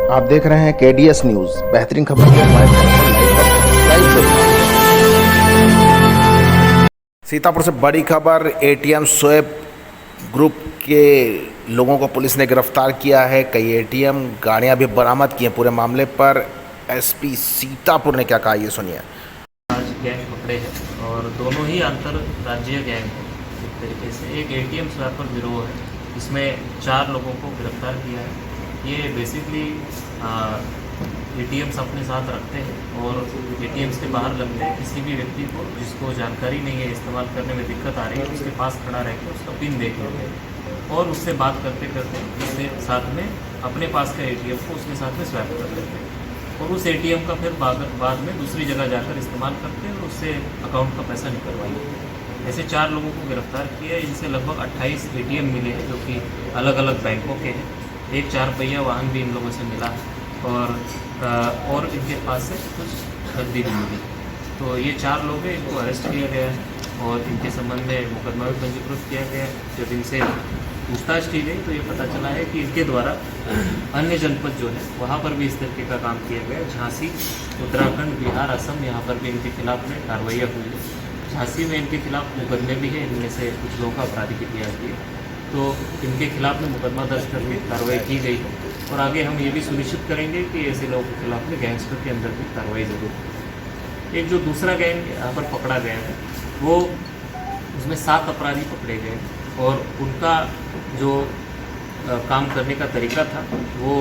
आप देख रहे हैं केडीएस न्यूज। बेहतरीन खबर के हमारे चैनल को लाइक और सब्सक्राइब करें। सीतापुर से बड़ी खबर। एटीएम स्वैप ग्रुप के लोगों को पुलिस ने गिरफ्तार किया है। कई एटीएम गाड़ियां भी बरामद की हैं। पूरे मामले पर एसपी सीतापुर ने क्या कहा, ये सुनिए। आज गैंग पकड़े हैं और दोनों ही अंतर्राज्यीय गैंग हैं। एक तरीके से एक एटीएम स्वैपर गिरोह है, इसमें 4 लोगों को गिरफ्तार किया है। ये बेसिकली एटीएम्स अपने साथ रखते हैं और एटीएम्स के बाहर लगते हैं। किसी भी व्यक्ति को जिसको जानकारी नहीं है, इस्तेमाल करने में दिक्कत आ रही है, उसके पास खड़ा रह के उसका पिन देख लेते हैं और उससे बात करते करते उसके साथ में अपने पास का एटीएम को उसके साथ में स्वैप कर लेते हैं और उस एटीएम का फिर बाद में दूसरी जगह जाकर इस्तेमाल करते हैं और उससे अकाउंट का पैसा निकलवाइए। ऐसे 4 लोगों को गिरफ्तार किया है। इनसे लगभग 28 एटीएम मिले हैं जो कि अलग अलग बैंकों के हैं। एक 4 पहिया वाहन भी इन लोगों से मिला और इनके पास से कुछ नकदी भी मिली। तो ये 4 लोग हैं, इनको अरेस्ट किया गया है और इनके संबंध में मुकदमा भी पंजीकृत किया गया है। जब इनसे पूछताछ की गई तो ये पता चला है कि इनके द्वारा अन्य जनपद जो है वहाँ पर भी इस तरीके का काम किया गया। झांसी, उत्तराखंड, बिहार, असम, यहाँ पर भी इनके खिलाफ में कार्रवाइयाँ हुई है। झांसी में इनके खिलाफ मुकदमे भी है, इनमें से कुछ लोगों का आपराधिक इतिहास भी है, तो इनके खिलाफ में मुकदमा दर्ज करके कार्रवाई की गई है और आगे हम ये भी सुनिश्चित करेंगे कि ऐसे लोगों के खिलाफ में गैंगस्टर के अंदर भी कार्रवाई जरूर हो। एक जो दूसरा गैंग यहाँ पर पकड़ा गया है वो उसमें 7 अपराधी पकड़े गए और उनका जो काम करने का तरीका था वो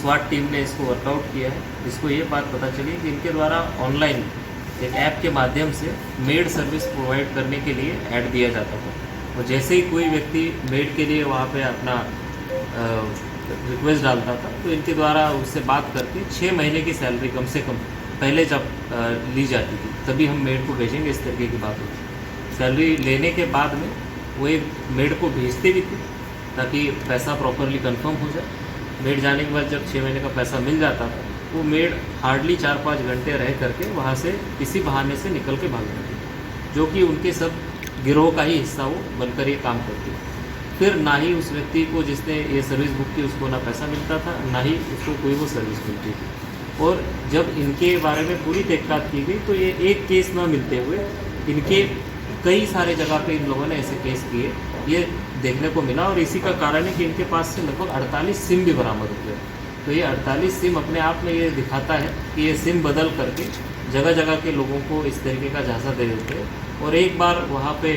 स्वाट टीम ने इसको वर्कआउट किया है। इसको ये बात पता चली कि इनके द्वारा ऑनलाइन एक ऐप के माध्यम से मेड सर्विस प्रोवाइड करने के लिए ऐड दिया जाता था और जैसे ही कोई व्यक्ति मेड के लिए वहाँ पे अपना रिक्वेस्ट डालता था तो इनके द्वारा उससे बात करके 6 महीने की सैलरी कम से कम पहले जब ली जाती थी तभी हम मेड को भेजेंगे, इस तरीके की बात होती। सैलरी लेने के बाद में वो एक मेड को भेजते भी थे ताकि पैसा प्रॉपरली कंफर्म हो जाए। मेड जाने के बाद जब 6 महीने का पैसा मिल जाता था वो मेड हार्डली 4-5 घंटे रह करके वहाँ से किसी बहाने से निकल के भाग जाती, जो कि उनके सब गिरोह का ही हिस्सा वो बनकर ये काम करती। फिर ना ही उस व्यक्ति को जिसने ये सर्विस बुक की उसको ना पैसा मिलता था, ना ही उसको कोई वो सर्विस मिलती थी। और जब इनके बारे में पूरी तहकीकात की गई तो ये एक केस ना मिलते हुए इनके कई सारे जगह पे इन लोगों ने ऐसे केस किए, ये देखने को मिला। और इसी का कारण है कि इनके पास से लगभग 48 सिम भी बरामद हुए। तो ये 48 सिम अपने आप में ये दिखाता है कि ये सिम बदल करके जगह जगह के लोगों को इस तरीके का झांसा दे देते हैं और एक बार वहाँ पे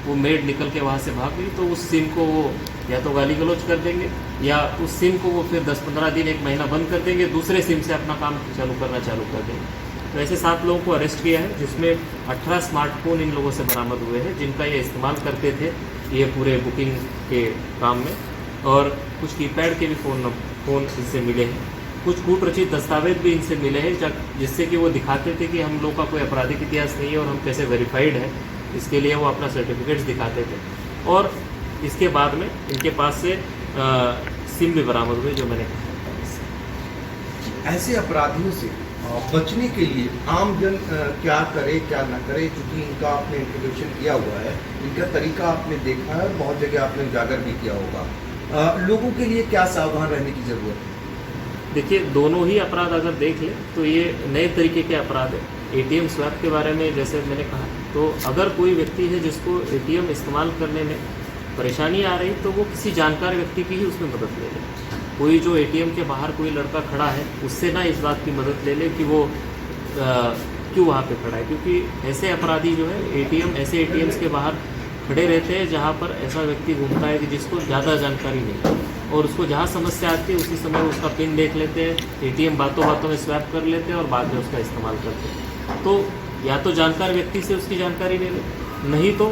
वो मेड निकल के वहाँ से भाग गई तो उस सिम को वो या तो गाली गलौज कर देंगे या उस सिम को वो फिर 10-15 दिन 1 महीना बंद कर देंगे, दूसरे सिम से अपना काम चालू कर देंगे। तो ऐसे 7 लोगों को अरेस्ट किया है जिसमें 18 स्मार्टफोन इन लोगों से बरामद हुए हैं जिनका ये इस्तेमाल करते थे ये पूरे बुकिंग के काम में, और कुछ कीपैड के भी फ़ोन इनसे मिले हैं। कुछ कूटरचित दस्तावेज भी इनसे मिले हैं जिससे कि वो दिखाते थे कि हम लोग का कोई आपराधिक इतिहास नहीं है और हम कैसे वेरीफाइड है, इसके लिए वो अपना सर्टिफिकेट्स दिखाते थे। और इसके बाद में इनके पास से सिम भी बरामद हुए जो मैंने कहा। ऐसे अपराधियों से बचने के लिए आम जन क्या करे क्या न करे, क्योंकि इनका आपने इंट्रोडक्शन किया हुआ है, इनका तरीका आपने देखा है, बहुत जगह आपने उजागर भी किया होगा। लोगों के लिए क्या सावधान रहने की ज़रूरत है? देखिए, दोनों ही अपराध अगर देख लें तो ये नए तरीके के अपराध है। एटीएम स्वैप के बारे में जैसे मैंने कहा, तो अगर कोई व्यक्ति है जिसको एटीएम इस्तेमाल करने में परेशानी आ रही तो वो किसी जानकार व्यक्ति की ही उसमें मदद ले ले। कोई जो एटीएम के बाहर कोई लड़का खड़ा है उससे ना इस बात की मदद ले ले कि वो क्यों वहाँ पे खड़ा है, क्योंकि ऐसे अपराधी जो है ऐसे एटीएम्स के बाहर खड़े रहते हैं जहाँ पर ऐसा व्यक्ति घूमता है कि जिसको ज़्यादा जानकारी नहीं और उसको जहाँ समस्या आती है उसी समय उसका पिन देख लेते हैं, एटीएम बातों बातों में स्वैप कर लेते हैं और बाद में उसका इस्तेमाल करते हैं। तो या तो जानकार व्यक्ति से उसकी जानकारी ले लें, नहीं तो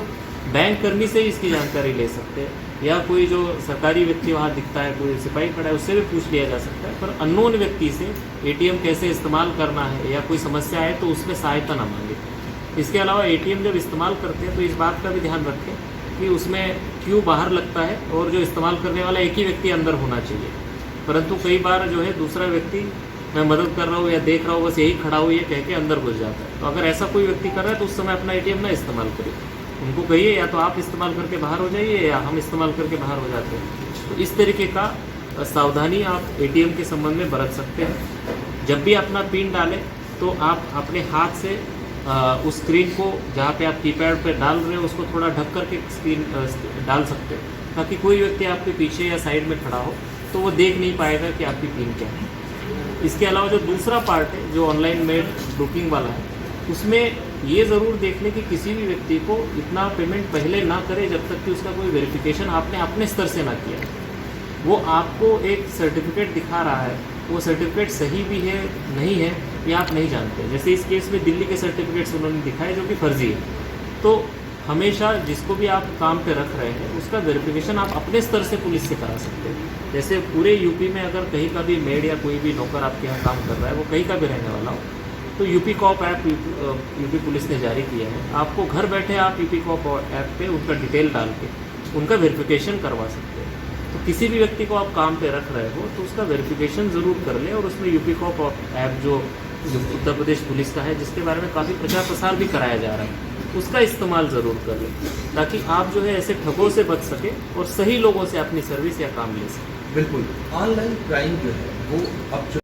बैंक कर्मी से इसकी जानकारी ले सकते हैं, या कोई जो सरकारी व्यक्ति वहाँ दिखता है, कोई सिपाही खड़ा है, उससे भी पूछ लिया जा सकता है। पर अननोन व्यक्ति से एटीएम कैसे इस्तेमाल करना है या कोई समस्या है तो उसमें सहायता ना मांगे। इसके अलावा एटीएम जब इस्तेमाल करते हैं तो इस बात का भी ध्यान रखें कि उसमें क्यों बाहर लगता है और जो इस्तेमाल करने वाला एक ही व्यक्ति अंदर होना चाहिए। परंतु कई बार जो है दूसरा व्यक्ति मैं मदद कर रहा हूँ या देख रहा हूँ बस यही खड़ा हुई है कह के अंदर घुस जाता है। तो अगर ऐसा कोई व्यक्ति कर रहा है तो उस समय अपना एटीएम ना इस्तेमाल करिए, उनको कहिए या तो आप इस्तेमाल करके बाहर हो जाइए या हम इस्तेमाल करके बाहर हो जाते हैं। तो इस तरीके का सावधानी आप एटीएम के संबंध में बरत सकते हैं। जब भी अपना पिन डालें तो आप अपने हाथ से उस स्क्रीन को जहाँ पे आप कीपैड पे डाल रहे हो उसको थोड़ा ढक करके स्क्रीन डाल सकते हैं, ताकि कोई व्यक्ति आपके पीछे या साइड में खड़ा हो तो वो देख नहीं पाएगा कि आपकी पिन क्या है। इसके अलावा जो दूसरा पार्ट है जो ऑनलाइन मेड बुकिंग वाला है, उसमें ये ज़रूर देख लें कि किसी भी व्यक्ति को इतना पेमेंट पहले ना करे जब तक कि उसका कोई वेरिफिकेशन आपने अपने स्तर से ना किया है। वो आपको एक सर्टिफिकेट दिखा रहा है, वो सर्टिफिकेट सही भी है नहीं है ये आप नहीं जानते। जैसे इस केस में दिल्ली के सर्टिफिकेट्स उन्होंने दिखाए जो कि फर्जी है। तो हमेशा जिसको भी आप काम पे रख रहे हैं उसका वेरिफिकेशन आप अपने स्तर से पुलिस से करा सकते हैं। जैसे पूरे यूपी में अगर कहीं का भी मेड या कोई भी नौकर आपके यहाँ काम कर रहा है, वो कहीं का भी रहने वाला हो, तो UP cop app UP police ने जारी किया है। आपको घर बैठे आप यूपी कॉप ऐप पे उनका डिटेल डाल के उनका वेरिफिकेशन करवा सकते हैं। तो किसी भी व्यक्ति को आप काम पे रख रहे हो तो उसका वेरिफिकेशन ज़रूर कर लें, और उसमें यूपी कॉप ऐप जो उत्तर प्रदेश पुलिस का है, जिसके बारे में काफ़ी प्रचार प्रसार भी कराया जा रहा है, उसका इस्तेमाल ज़रूर कर लें, ताकि आप जो है ऐसे ठगों से बच सके और सही लोगों से अपनी सर्विस या काम ले सकें। बिल्कुल, ऑनलाइन क्राइम जो है वो अब